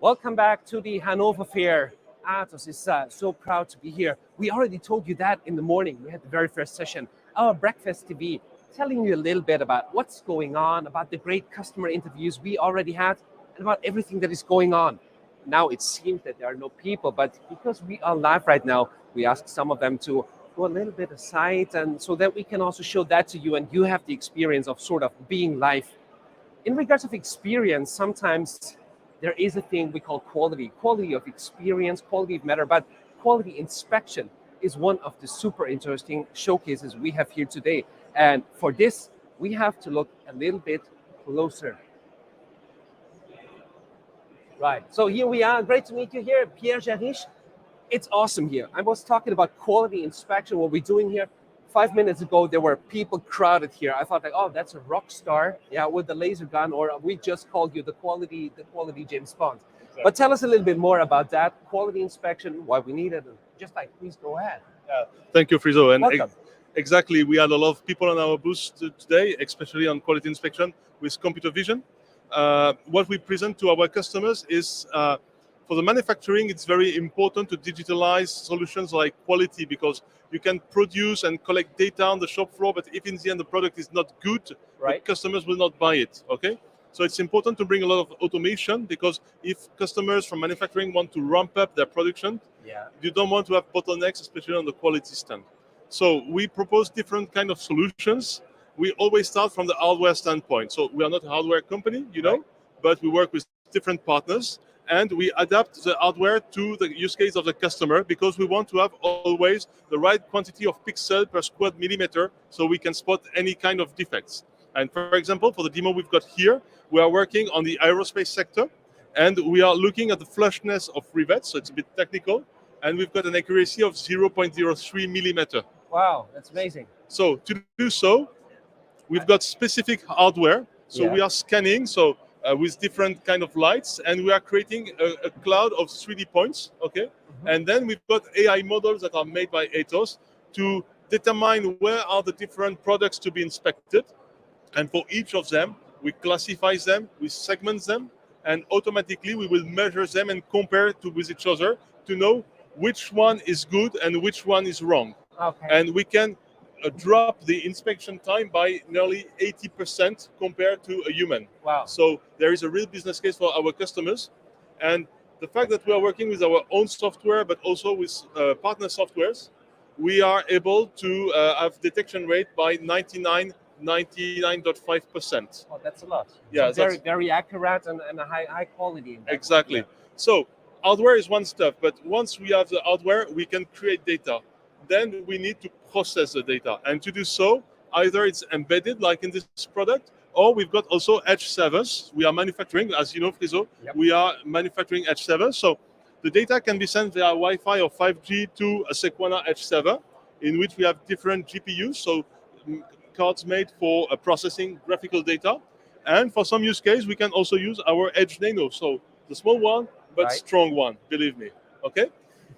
Welcome back to the Hannover Fair. Atos is so proud to be here. We already told you that in the morning. We had the very first session, our Breakfast TV, telling you a little bit about what's going on, about the great customer interviews we already had, and about everything that is going on. Now it seems that there are no people, but because we are live right now, we asked some of them to go a little bit aside, and so that we can also show that to you and you have the experience of sort of being live. In regards of experience, sometimes there is a thing we call quality of experience, quality of matter, but quality inspection is one of the super interesting showcases we have here today. And for this, we have to look a little bit closer. Right, so here we are. Great to meet you here, Pierre Jarich. It's awesome here. I was talking about quality inspection, what we're doing here. 5 minutes ago, there were people crowded here. I thought like, oh, that's a rock star, yeah, with the laser gun, or we just called you the quality James Bond. Exactly. But tell us a little bit more about that quality inspection, why we need it, and just like, please go ahead. Yeah, thank you, Friso. And welcome. Exactly, we had a lot of people on our booth today, especially on quality inspection with computer vision. What we present to our customers is for the manufacturing, it's very important to digitalize solutions like quality, because you can produce and collect data on the shop floor, but if in the end the product is not good, right, the customers will not buy it, okay? So it's important to bring a lot of automation, because if customers from manufacturing want to ramp up their production, you don't want to have bottlenecks, especially on the quality stand. So we propose different kind of solutions. We always start from the hardware standpoint. So we are not a hardware company, you know, but we work with different partners, and we adapt the hardware to the use case of the customer, because we want to have always the right quantity of pixel per square millimeter so we can spot any kind of defects. And for example, for the demo we've got here, we are working on the aerospace sector, and we are looking at the flushness of rivets, so it's a bit technical, and we've got an accuracy of 0.03 millimeter. Wow, that's amazing. So to do so, we've got specific hardware. So we are scanning, with different kind of lights, and we are creating a cloud of 3D points, okay? And then we've got AI models that are made by Atos to determine where are the different products to be inspected. And for each of them, we classify them, we segment them, and automatically we will measure them and compare with each other to know which one is good and which one is wrong. Okay. And we can drop the inspection time by nearly 80% compared to a human. Wow. So there is a real business case for our customers. And the fact that we are working with our own software, but also with partner softwares, we are able to have detection rate by 99.5%. Oh, that's a lot. Yeah, so very accurate and a high quality. Exactly. So hardware is one stuff, but once we have the hardware, we can create data. Then we need to process the data. And to do so, either it's embedded, like in this product, or we've got also edge servers. We are manufacturing, as you know, Friso, we are manufacturing edge servers. So the data can be sent via Wi-Fi or 5G to a Sequana edge server, in which we have different GPUs, so cards made for processing graphical data. And for some use case, we can also use our Edge Nano. So the small one, but strong one, believe me, okay?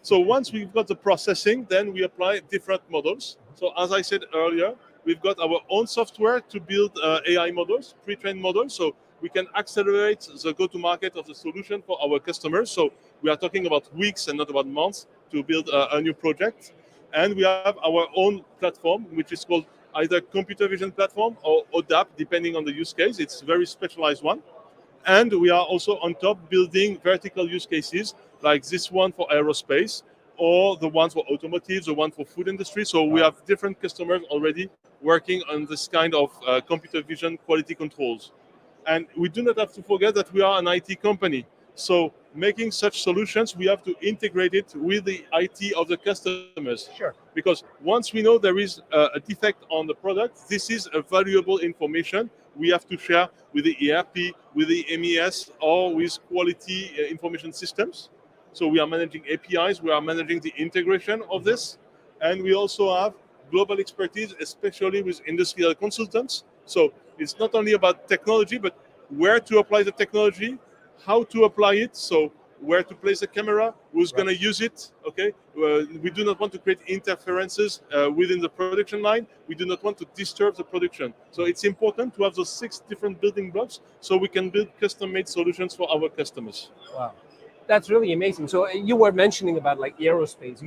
So once we've got the processing, then we apply different models. So as I said earlier, we've got our own software to build AI models, pre-trained models, so we can accelerate the go-to-market of the solution for our customers. So we are talking about weeks and not about months to build a new project. And we have our own platform, which is called either computer vision platform or ODAP, depending on the use case. It's a very specialized one. And we are also on top building vertical use cases, like this one for aerospace, or the one for automotive, the one for food industry. So we have different customers already working on this kind of computer vision quality controls. And we do not have to forget that we are an IT company. So making such solutions, we have to integrate it with the IT of the customers. Sure. Because once we know there is a defect on the product, this is a valuable information we have to share with the ERP, with the MES, or with quality information systems. So we are managing APIs, we are managing the integration of this, and we also have global expertise, especially with industrial consultants. So it's not only about technology, but where to apply the technology, how to apply it, so where to place the camera, who's going to use it, okay? We do not want to create interferences within the production line. We do not want to disturb the production. So it's important to have those 6 different building blocks so we can build custom-made solutions for our customers. Wow. That's really amazing. So you were mentioning about like aerospace.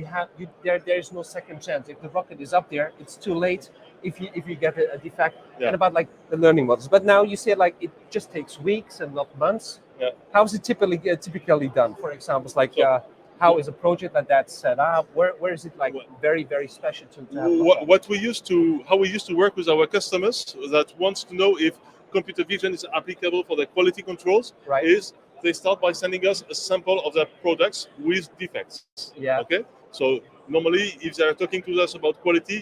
There's no second chance. If the rocket is up there, it's too late. If you get a defect, Yeah. and about like the learning models. But now you say like it just takes weeks and not months. Yeah. How is it typically done? For example, like So- how is a project like that set up? Where is it like very special to have a look at? How we used to work with our customers that wants to know if computer vision is applicable for their quality controls Right. is they start by sending us a sample of their products with defects. Yeah. Okay. So normally, if they are talking to us about quality,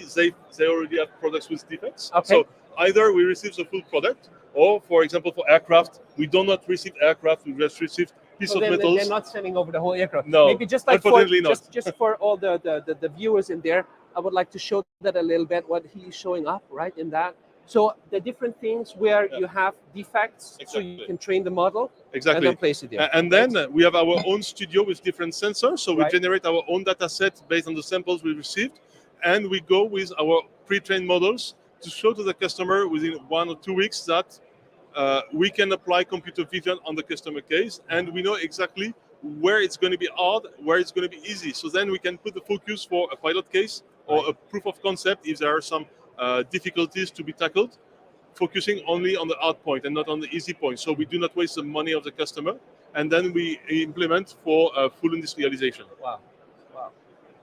they already have products with defects. Okay. So either we receive the full product, or for example, for aircraft, we do not receive aircraft. We just receive piece So of then metals. they're not sending over the whole aircraft. No, Maybe just like for unfortunately not. just for all the viewers in there, I would like to show that a little bit what he's showing up right in that. So the different things where Yeah. you have defects, so you Exactly. can train the model and Exactly. then place it there. And then we have our own studio with different sensors. So we Right. generate our own data set based on the samples we received. And we go with our pre-trained models to show to the customer within 1 or 2 weeks that we can apply computer vision on the customer case. And we know exactly where it's going to be hard, where it's going to be easy. So then we can put the focus for a pilot case or a proof of concept if there are some difficulties to be tackled, focusing only on the hard point and not on the easy point. So we do not waste the money of the customer, and then we implement for full industrialization. Wow,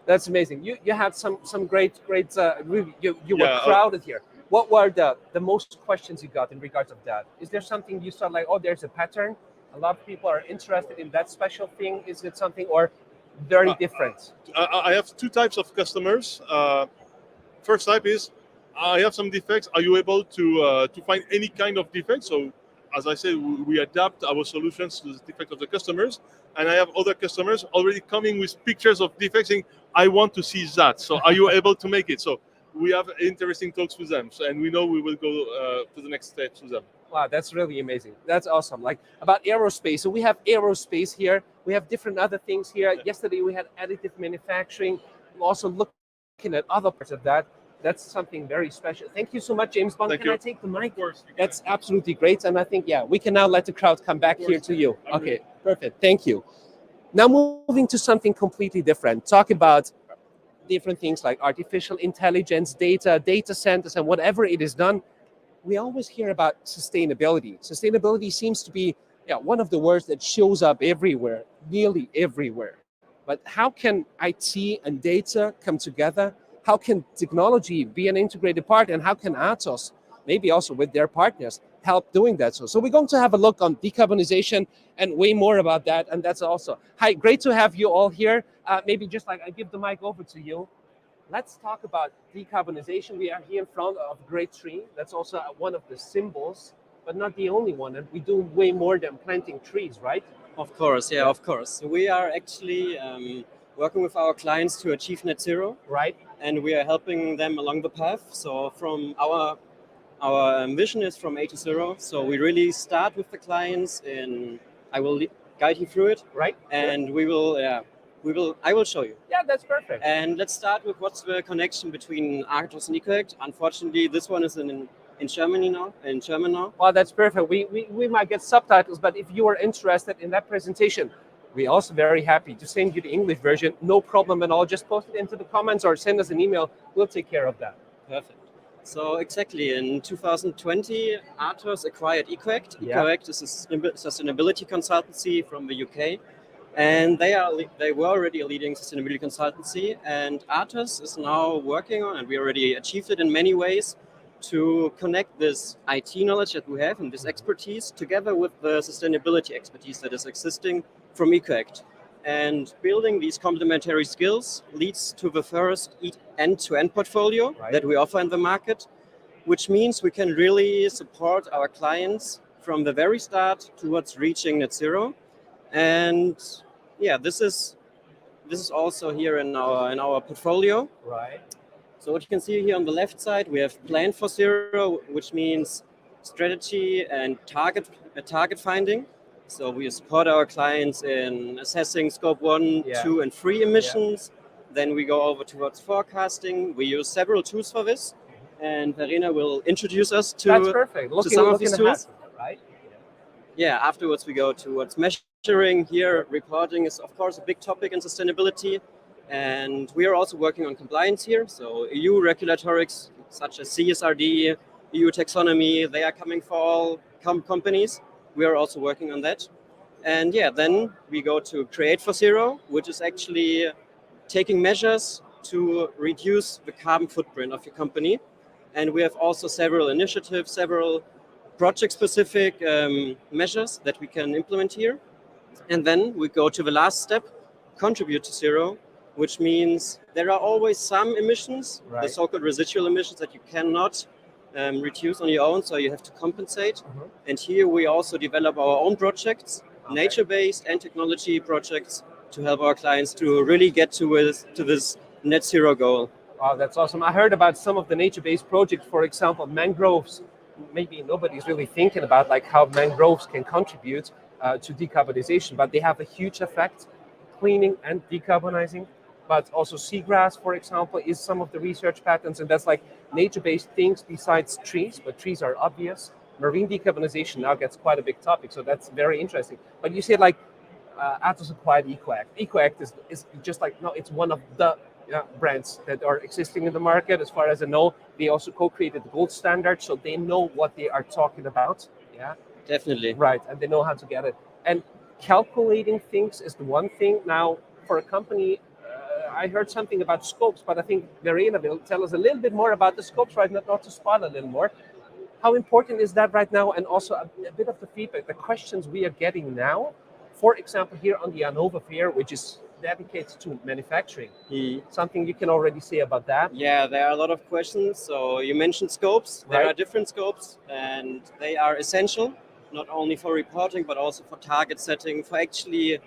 that's amazing. You had some great really, you were Yeah, crowded here. What were the most questions you got in regards of that? Is there something you saw like, oh, there's a pattern? A lot of people are interested in that special thing. Is it something or very different? I have two types of customers. First type is, I have some defects. Are you able to find any kind of defect? So, as I said, we adapt our solutions to the defect of the customers. And I have other customers already coming with pictures of defects saying, I want to see that. So, are you able to make it? So, we have interesting talks with them. So, and we know we will go to the next steps with them. Wow, that's really amazing. That's awesome. Like about aerospace. So we have aerospace here. We have different other things here. Yeah. Yesterday we had additive manufacturing. We're also looking at other parts of that. That's something very special. Thank you so much, James Bond. Thank Can you. I take the mic? Of course. That's absolutely great. And I think, yeah, we can now let the crowd come back here to you. I'm Okay, perfect. Thank you. Now moving to something completely different. Talk about different things like artificial intelligence, data centers, and whatever it is done. We always hear about sustainability. Sustainability seems to be one of the words that shows up everywhere, nearly everywhere. But how can IT and data come together? How can technology be an integrated part? And how can Atos, maybe also with their partners, help doing that? So we're going to have a look on decarbonization and way more about that. And that's also, hi, great to have you all here. Maybe just like I give the mic over to you. Let's talk about decarbonization. We are here in front of a great tree. That's also one of the symbols, but not the only one. And we do way more than planting trees, right? Of course, yeah, of course. We are actually working with our clients to achieve net zero, Right. and we are helping them along the path. So from our vision is from A to zero. So we really start with the clients, and I will guide you through it, Right. and I will show you. Yeah, that's perfect. And let's start with what's the connection between Atos and eCorrect. Unfortunately, this one is in German now. Well, that's perfect. We might get subtitles, but if you are interested in that presentation, we're also very happy to send you the English version. No problem at all. Just post it into the comments or send us an email. We'll take care of that. Perfect. So exactly, in 2020, Atos acquired eCorrect. Yeah. eCorrect is a sustainability consultancy from the UK, and they were already a leading sustainability consultancy. And Atos is now working on, and we already achieved it in many ways, to connect this IT knowledge that we have and this expertise together with the sustainability expertise that is existing from eCorrect. And building these complementary skills leads to the first end-to-end portfolio that we offer in the market, which means we can really support our clients from the very start towards reaching net zero. And yeah, this is also here in our portfolio. Right. So what you can see here on the left side, we have Plan for Zero, which means strategy and target finding. So we support our clients in assessing scope 1, 2, and 3 emissions. Then we go over towards forecasting. We use several tools for this, and Verena will introduce us to That's perfect. some of these tools. Right. Yeah, afterwards we go towards measurement measuring here, reporting is of course a big topic in sustainability. And we are also working on compliance here. So EU regulatories such as CSRD, EU taxonomy, they are coming for all companies. We are also working on that. And yeah, then we go to Create for Zero, which is actually taking measures to reduce the carbon footprint of your company. And we have also several initiatives, several project-specific measures that we can implement here. And then we go to the last step, contribute to zero, which means there are always some emissions, the Right. so-called residual emissions that you cannot reduce on your own, so you have to compensate. And here we also develop our own projects, nature-based and technology projects, to help our clients to really get to this net zero goal. Wow, that's awesome. I heard about some of the nature-based projects, for example, mangroves. Maybe nobody's really thinking about like how mangroves can contribute to decarbonization, but they have a huge effect, cleaning and decarbonizing. But also seagrass, for example, is some of the research patterns, and that's like nature-based things besides trees, but trees are obvious. Marine decarbonization now gets quite a big topic, so that's very interesting. But you said like Atos acquired EcoAct. EcoAct is just like, no, it's one of the brands that are existing in the market. As far as I know, they also co-created the gold standard, so they know what they are talking about. Yeah, Definitely. right, and they know how to get it. And calculating things is the one thing. Now, for a company, I heard something about scopes, but I think Verena will tell us a little bit more about the scopes, right? Not to spoil a little more. How important is that right now? And also a bit of the feedback, the questions we are getting now, for example, here on the Hannover Fair, which is dedicated to manufacturing. Something you can already say about that? Yeah, there are a lot of questions. So you mentioned scopes. There Right. are different scopes, and they are essential, not only for reporting, but also for target setting, for actually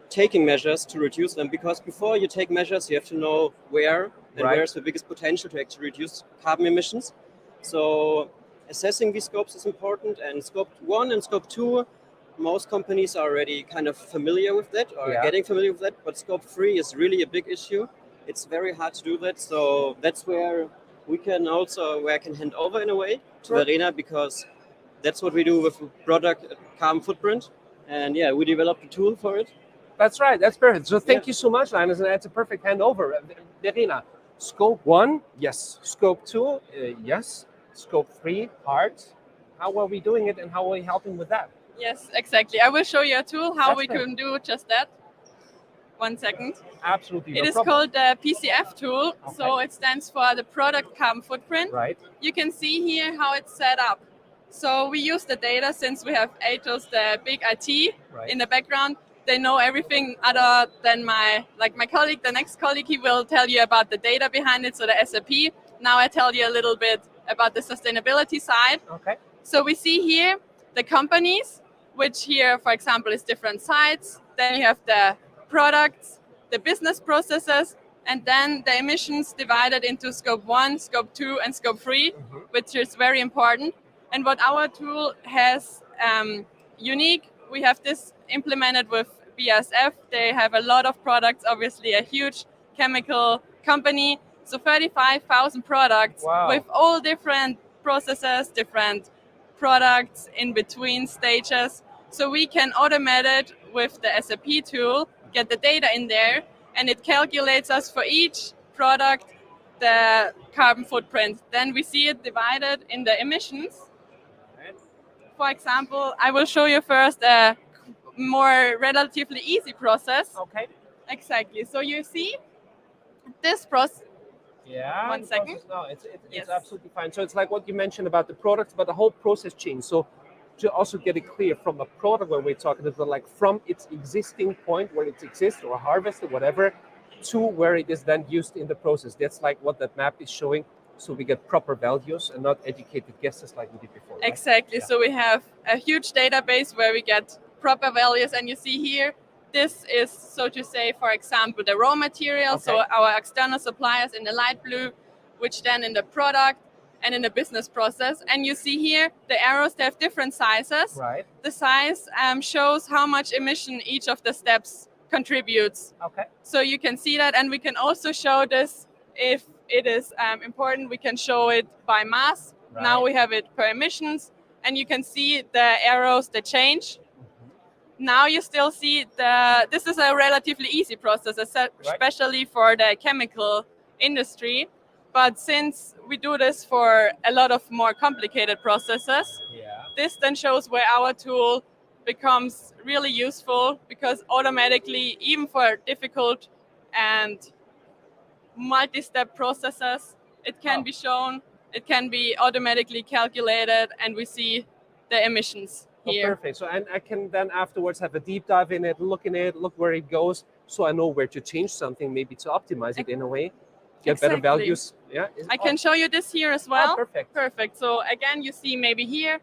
taking measures to reduce them. Because before you take measures, you have to know where and Right. where's the biggest potential to actually reduce carbon emissions. So assessing these scopes is important. And scope 1 and scope 2, most companies are already kind of familiar with that or Yeah. getting familiar with that. But scope 3 is really a big issue. It's very hard to do that. So that's where I can hand over in a way to Sure. Verena, because that's what we do with product carbon footprint. And yeah, we developed a tool for it. That's right. That's perfect. So thank Yeah. you so much, Linus, and that's a perfect handover. Verena, scope 1, yes. Scope 2, yes. Scope 3, hard. How are we doing it, and how are we helping with that? Yes, exactly. I will show you a tool how That's we great. can do just that. 1 second. Absolutely, It no is problem. called the PCF tool. So it stands for the product carbon footprint. Right. You can see here how it's set up. So we use the data since we have Atos, the big IT Right. in the background. They know everything other than my colleague. The next colleague, he will tell you about the data behind it, so the SAP. Now I tell you a little bit about the sustainability side. Okay. So we see here the companies, which here, for example, is different sites. Then you have the products, the business processes, and then the emissions divided into scope 1, scope 2, and scope 3, which is very important. And what our tool has unique, we have this implemented with BASF. They have a lot of products, obviously a huge chemical company. So 35,000 products Wow. with all different processes, different products in between stages. So we can automate it with the SAP tool, get the data in there, and it calculates us for each product the carbon footprint. Then we see it divided in the emissions. For example, I will show you first a more relatively easy process. Okay. Exactly. So you see this process. Yeah. 1 the second. process- No, it's Yes. absolutely fine. So it's like what you mentioned about the products, but the whole process change. So to also get it clear from a product when we're talking about, like from its existing point where it exists or harvested, whatever, to where it is then used in the process. That's like what that map is showing. So we get proper values and not educated guesses like we did before. Right? Exactly. Yeah. So we have a huge database where we get proper values, and you see here, this is, so to say, for example, the raw material. So Okay. our external suppliers in the light blue, which then in the product and in the business process. And you see here, the arrows, they have different sizes. Right. The size shows how much emission each of the steps contributes. Okay. So you can see that, and we can also show this if it is important. We can show it by mass. Now Right. we have it per emissions, and you can see the arrows, the change. now you still see this is a relatively easy process, especially for the chemical industry. But since we do this for a lot of more complicated processes, this then shows where our tool becomes really useful, because automatically, even for difficult and multi-step processes, it can be shown, it can be automatically calculated, and we see the emissions here. Perfect. So and I can then afterwards have a deep dive in it, look where it goes, so I know where to change something, maybe to optimize it in a way, get better values. Yeah. I can show you this here as well. Perfect. Perfect. So again, you see maybe here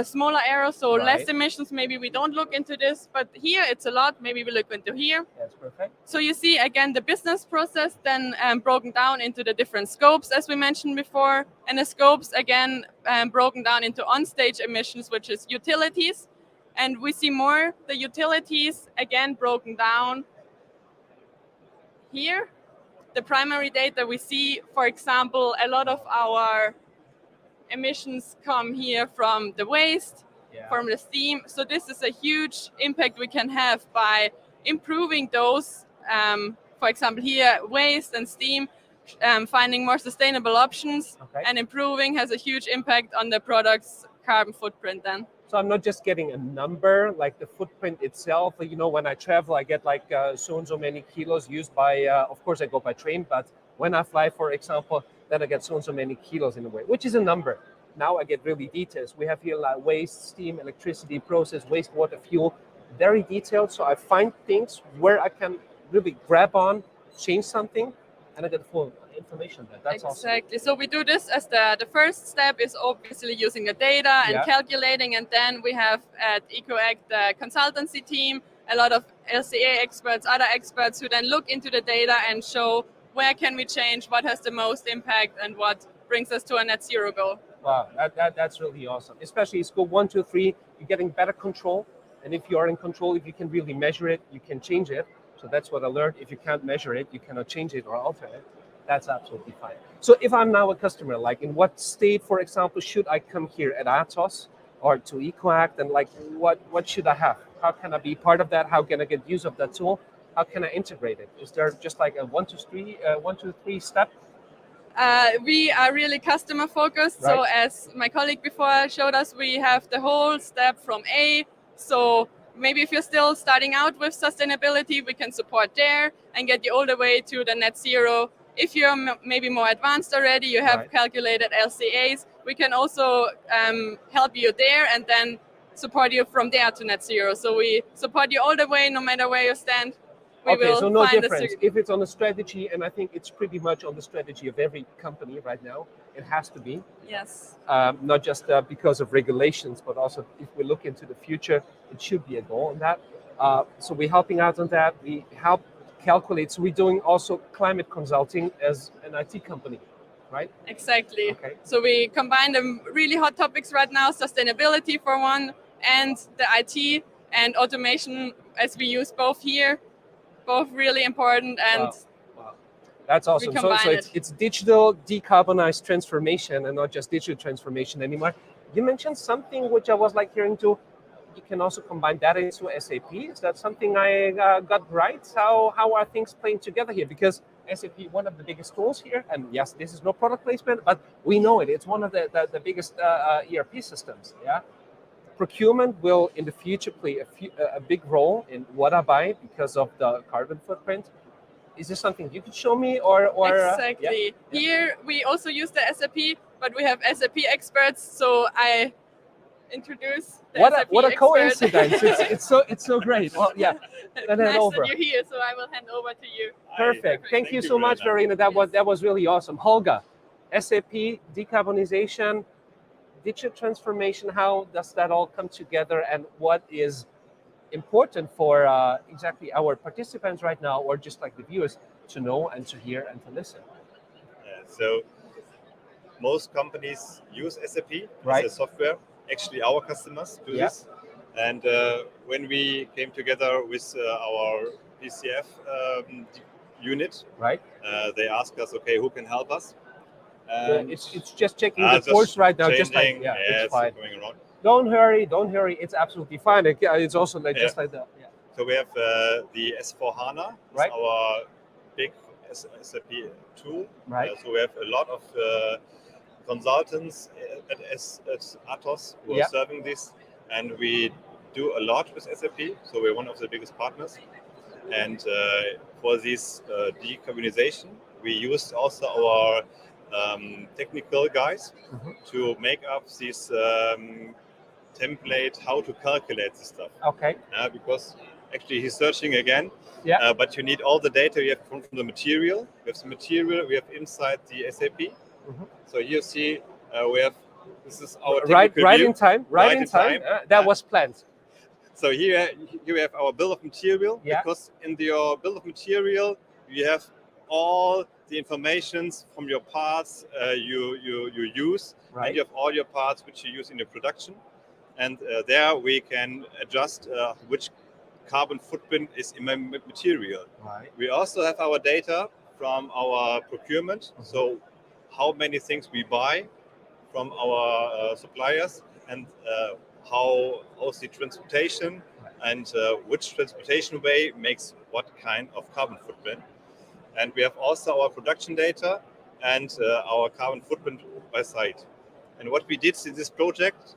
smaller arrows, so less emissions. Maybe we don't look into this, but here it's a lot. Maybe we look into here. That's perfect. So you see again the business process then broken down into the different scopes, as we mentioned before, and the scopes again broken down into on-stage emissions, which is utilities, and we see more the utilities again broken down here. The primary data we see, for example, a lot of our emissions come here from the waste, from the steam. So this is a huge impact we can have by improving those, for example, here, waste and steam, finding more sustainable options, and improving has a huge impact on the product's carbon footprint then. So I'm not just getting a number, like the footprint itself. You know, when I travel, I get like so and so many kilos used by, of course I go by train, but when I fly, for example, then I get so and so many kilos in a way, which is a number. Now I get really details. We have here like waste, steam, electricity, process, wastewater, fuel, very detailed. So I find things where I can really grab on, change something, and I get full information there. That's awesome. Exactly. So we do this as the first step is obviously using the data and calculating, and then we have at EcoAct the consultancy team, a lot of LCA experts, other experts who then look into the data and show where can we change, what has the most impact, and what brings us to a net zero goal. Wow, that's really awesome. Especially scope 1, 2, 3, you're getting better control. And if you are in control, if you can really measure it, you can change it. So that's what I learned. If you can't measure it, you cannot change it or alter it. That's absolutely fine. So if I'm now a customer, like in what state, for example, should I come here at Atos or to EcoAct, and like what should I have? How can I be part of that? How can I get use of that tool? How can I integrate it? Is there just like a 1, 2, 3 step? We are really customer focused. So as my colleague before showed us, we have the whole step from A. So maybe if you're still starting out with sustainability, we can support there and get you all the way to the net zero. If you're maybe more advanced already, you have calculated LCAs, we can also help you there and then support you from there to net zero. So we support you all the way, no matter where you stand. Okay, so no difference. If it's on the strategy, and I think it's pretty much on the strategy of every company right now, it has to be. Yes. Not just because of regulations, but also if we look into the future, it should be a goal on that. So we're helping out on that. We help calculate. So we're doing also climate consulting as an IT company, right? Exactly. Okay. So we combine the really hot topics right now, sustainability for one, and the IT and automation, as we use both here. Both really important, and wow. That's awesome. So it's digital decarbonized transformation and not just digital transformation anymore. You mentioned something which I was like hearing too. You can also combine that into SAP. Is that something I got right? How are things playing together here? Because SAP, one of the biggest tools here, and yes, this is no product placement, but we know it. It's one of the biggest ERP systems. Yeah. Procurement will in the future play a big role in what I buy because of the carbon footprint. Is this something you could show me or exactly? Here we also use the SAP, but we have SAP experts. So I introduce the SAP what a coincidence! it's so great. Well, yeah. Then nice over. that you're here, so I will hand over to you. Perfect. Thank you so much, Verena. That was really awesome. Holger, SAP decarbonization. Digital transformation, how does that all come together, and what is important for exactly our participants right now, or just like the viewers, to know and to hear and to listen? So most companies use SAP as a software. Actually, our customers do this. And when we came together with our PCF unit, they asked us, okay, who can help us? It's just checking the course right now, just like it's fine. Going around. Don't hurry, don't hurry. It's absolutely fine. It's also like just like that. Yeah. So we have the S4 HANA, Right. our big SAP tool. Right. So we have a lot of consultants at Atos who are serving this, and we do a lot with SAP. So we're one of the biggest partners. And for this decarbonization, we used also our technical guys to make up this template how to calculate this stuff. Okay. Because actually he's searching again. Yeah. But you need all the data you have from the material. We have the material we have inside the SAP. So here you see we have, this is our technical right view. in time. Right in time. That was planned. So here we have our bill of material, Yeah. because in your bill of material you have all the informations from your parts you use, Right. and you have all your parts which you use in your production, and there we can adjust which carbon footprint is in my material. Right. We also have our data from our procurement, so how many things we buy from our suppliers, and how's the transportation, and which transportation way makes what kind of carbon footprint. And we have also our production data and our carbon footprint by site. And what we did in this project,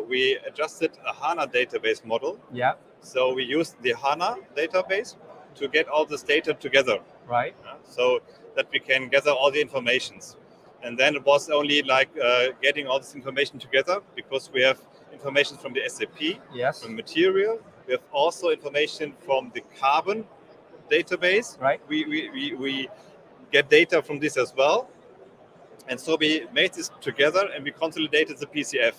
we adjusted a HANA database model. Yeah. So we used the HANA database to get all this data together. Right. So that we can gather all the informations. And then it was only like getting all this information together, because we have information from the SAP, Yes. from material. We have also information from the carbon database. Right. We get data from this as well. And so we made this together and we consolidated the PCF.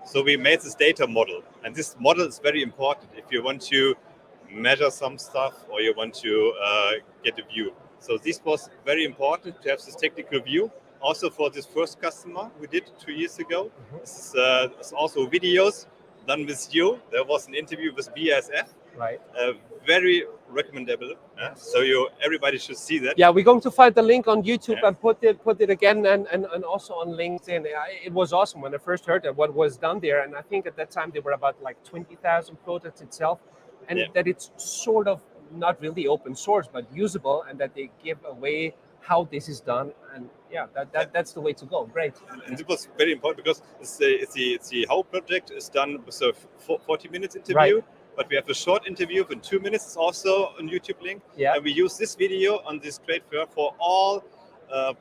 So we made this data model. And this model is very important if you want to measure some stuff or you want to get a view. So this was very important to have this technical view. Also for this first customer we did 2 years ago. This is also videos done with you. There was an interview with BASF. Right. Very recommendable. So everybody should see that. Yeah, we're going to find the link on YouTube and put it again and also on LinkedIn. It was awesome when I first heard that what was done there, and I think at that time there were about like 20,000 products itself, and that it's sort of not really open source but usable, and that they give away how this is done, and that's the way to go. Great. And it was very important because it's the whole project is done with a 40 minutes interview. Right. But we have a short interview in 2 minutes. It's also on YouTube link. Yeah. And we use this video on this trade fair for all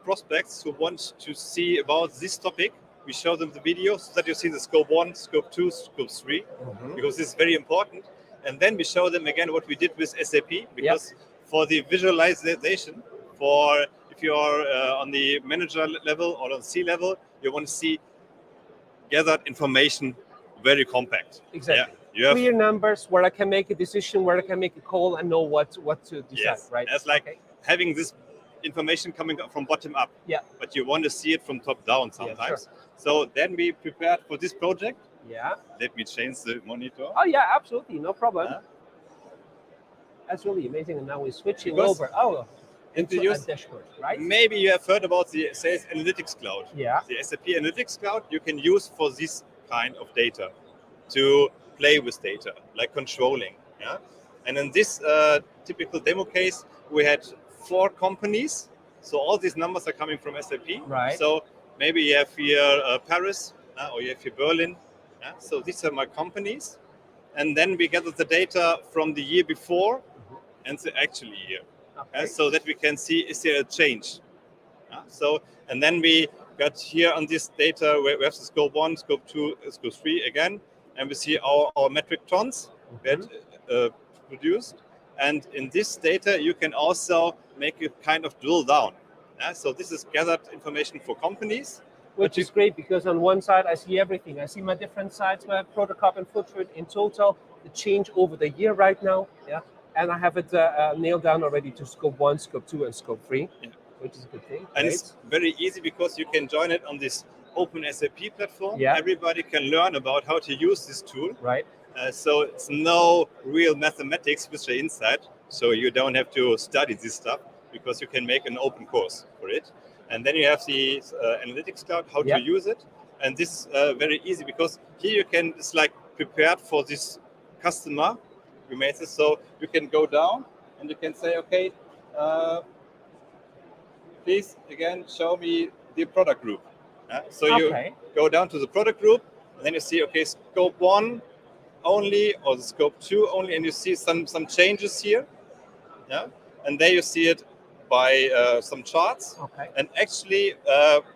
prospects who want to see about this topic. We show them the video so that you see the scope 1, scope 2, scope 3, because this is very important. And then we show them again what we did with SAP, because for the visualization, for if you're on the manager level or on C level, you want to see gathered information very compact. Exactly. You have clear numbers where I can make a decision, where I can make a call and know what to decide, right? It's like having this information coming up from bottom up. Yeah. But you want to see it from top down sometimes. Yeah, sure. So then we prepared for this project. Yeah. Let me change the monitor. Oh yeah, absolutely, no problem. That's really amazing. And now we're switching over. Into a dashboard, right? Maybe you have heard about the Sales Analytics Cloud. Yeah. The SAP Analytics Cloud you can use for this kind of data to play with data, like controlling. Yeah. And in this typical demo case, we had 4 companies. So all these numbers are coming from SAP. Right. So maybe you have here Paris or you have here Berlin. So these are my companies. And then we gather the data from the year before and the actual year. Okay. So that we can see, is there a change? And then we got here on this data, we have the scope 1, scope 2, scope 3 again. And we see our metric tons that produced. And in this data, you can also make a kind of drill down. So this is gathered information for companies. Which is great, because on one side, I see everything. I see my different sites, my product carbon footprint in total, the change over the year right now. Yeah. And I have it nailed down already to scope 1, scope 2, and scope 3, which is a good thing. And it's very easy because you can join it on this open SAP platform. Yeah. Everybody can learn about how to use this tool. Right. So it's no real mathematics which are inside. So you don't have to study this stuff, because you can make an open course for it. And then you have the Analytics Cloud, how to use it. And this is very easy because here you can, it's like prepared for this customer. We made this so you can go down and you can say, okay, please again show me the product group. So Okay. you go down to the product group and then you see, okay, scope 1 only or the scope 2 only, and you see some changes here. Yeah, and there you see it by some charts. Okay. And actually,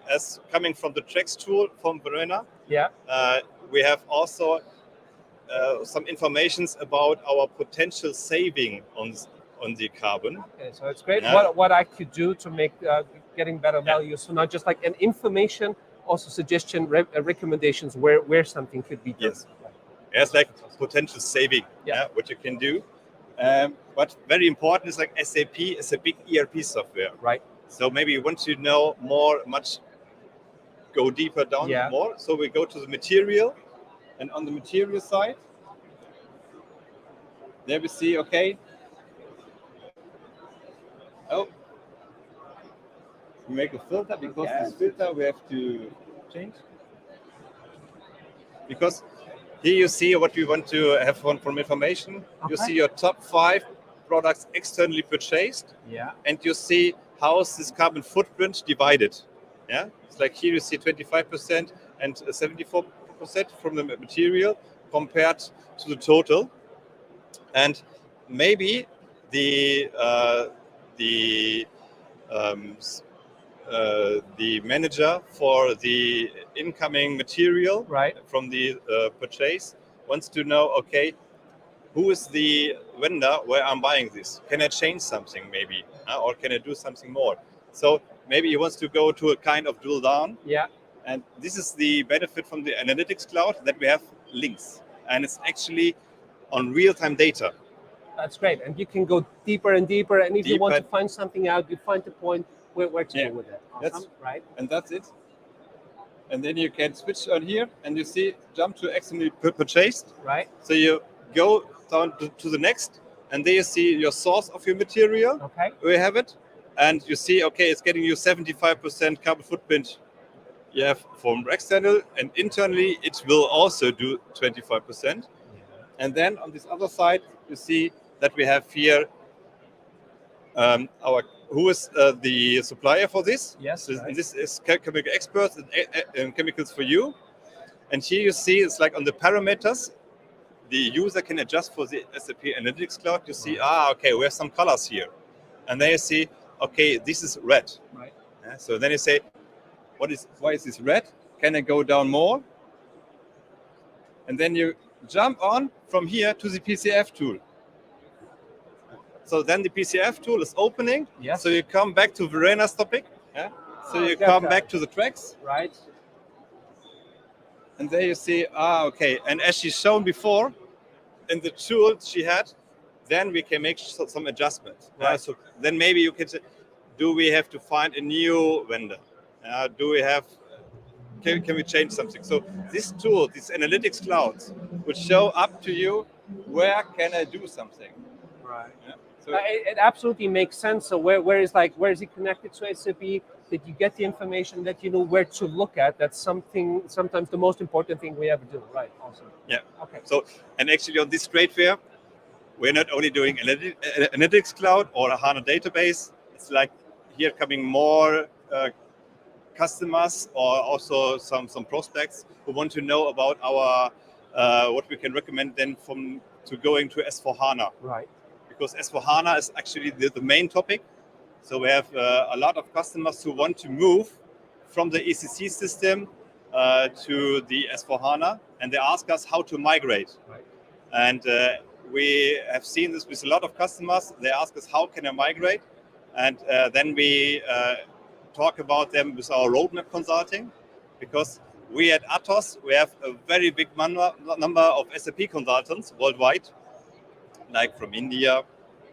as coming from the Trex tool from Verena, Yeah. we have also some informations about our potential saving on the carbon. Okay, so it's great. Yeah. What I could do to make getting better value. So not just like an information, also suggestion, recommendations where something could be done. Yes. It's like potential saving, Yeah. what you can do. But very important is like SAP is a big ERP software. Right. So maybe you want to know go deeper down Yeah. more. So we go to the material, and on the material side, there we see, okay, we make a filter because this filter we have to change. Because here you see what we want to have from information. You see your top 5 products externally purchased. Yeah. And you see how is this carbon footprint divided. Yeah, it's like here you see 25% and 74% from the material compared to the total. And maybe the manager for the incoming material from the purchase wants to know, okay, who is the vendor where I'm buying this? Can I change something maybe? Or can I do something more? So maybe he wants to go to a kind of drill down. Yeah. And this is the benefit from the analytics cloud, that we have links. And it's actually on real-time data. That's great. And you can go deeper and deeper. And if you want to find something out, you find the point where to go with it. Awesome, right? And that's it. And then you can switch on here and you see jump to externally purchased. Right. So you go down to the next, and there you see your source of your material. Okay. We have it. And you see, okay, it's getting you 75% carbon footprint you have from external, and internally it will also do 25%. And then on this other side, you see that we have here who is the supplier for this. Yes. So this is chemical experts and chemicals for you. And here you see it's like on the parameters, the user can adjust for the SAP Analytics Cloud. You see, okay, we have some colors here. And then you see, okay, this is red. Right. So then you say, why is this red? Can I go down more? And then you jump on from here to the PCF tool. So then the PCF tool is opening. Yes. So you come back to Verena's topic. Yeah. So you come back to the tracks. Right. And there you see, okay. And as she's shown before, in the tool she had, then we can make some adjustments. Right. So then maybe you can say, do we have to find a new vendor? Do we have, can we change something? So this tool, this analytics clouds, would show up to you, where can I do something? Right. Yeah. So It absolutely makes sense. So where is it connected to SAP? That you get the information, that you know where to look at. That's sometimes the most important thing we ever do. Right. Awesome. Yeah. Okay. So, and actually on this trade fair, we're not only doing analytics cloud or a HANA database. It's like here coming more customers or also some prospects who want to know about our what we can recommend then to going to S4HANA. Right. Because S4HANA is actually the main topic. So we have a lot of customers who want to move from the ECC system to the S4HANA, and they ask us how to migrate. Right. And we have seen this with a lot of customers. They ask us, how can I migrate? And then we talk about them with our roadmap consulting, because we at Atos, we have a very big number of SAP consultants worldwide, like from India.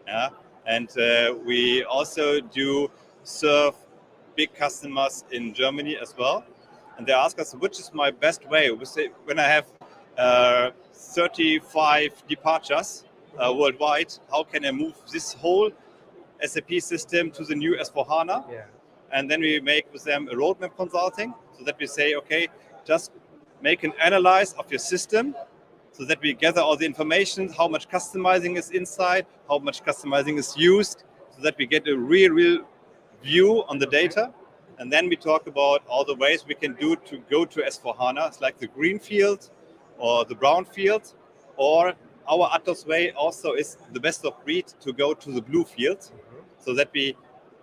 Yeah. And we also do serve big customers in Germany as well. And they ask us, which is my best way? We say, when I have 35 departures worldwide, how can I move this whole SAP system to the new S4HANA? Yeah. And then we make with them a roadmap consulting, so that we say, okay, just make an analysis of your system so that we gather all the information, how much customizing is inside, how much customizing is used, so that we get a real view on the data. And then we talk about all the ways we can do to go to S4HANA. It's like the green field or the brown field, or our Atos way also is the best of breed to go to the blue field, so that we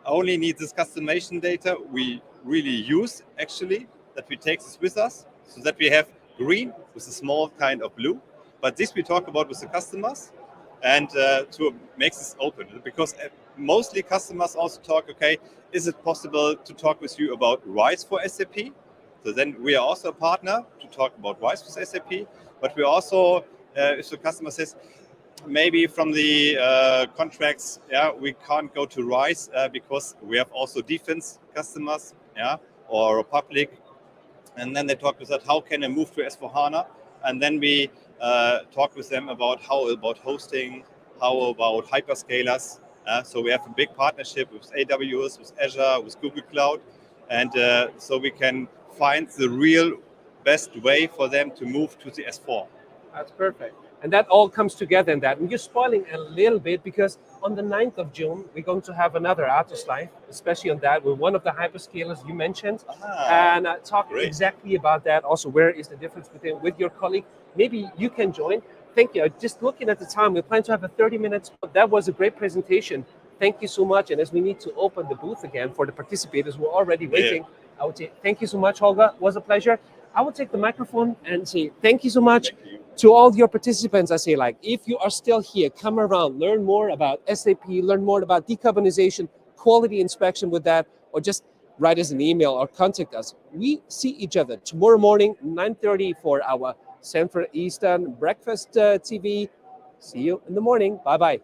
only need this customization data we really use, actually, that we take this with us, so that we have green with a small kind of blue. But this we talk about with the customers, and to make this open, because mostly customers also talk, okay, is it possible to talk with you about RISE for SAP? So then we are also a partner to talk about RISE with SAP, but we also, if the customer says, maybe from the contracts, we can't go to RISE because we have also defense customers, or public, and then they talk with us, how can I move to S4HANA? And then we talk with them about how about hosting, how about hyperscalers. So we have a big partnership with AWS, with Azure, with Google Cloud, and so we can find the real best way for them to move to the S4. That's perfect. And that all comes together in that. And you're spoiling a little bit, because on the 9th of June, we're going to have another Atos Live, especially on that, with one of the hyperscalers you mentioned. And talk exactly about that. Also, where is the difference with your colleague? Maybe you can join. Thank you. Just looking at the time, we plan to have a 30 minutes. That was a great presentation. Thank you so much. And as we need to open the booth again for the participators who are already waiting, I would say thank you so much, Holger. It was a pleasure. I will take the microphone and say thank you so much to all your participants. I say, like, if you are still here, come around, learn more about SAP, learn more about decarbonization, quality inspection with that, or just write us an email or contact us. We see each other tomorrow morning, 9:30 for our Central Eastern Breakfast TV. See you in the morning. Bye-bye.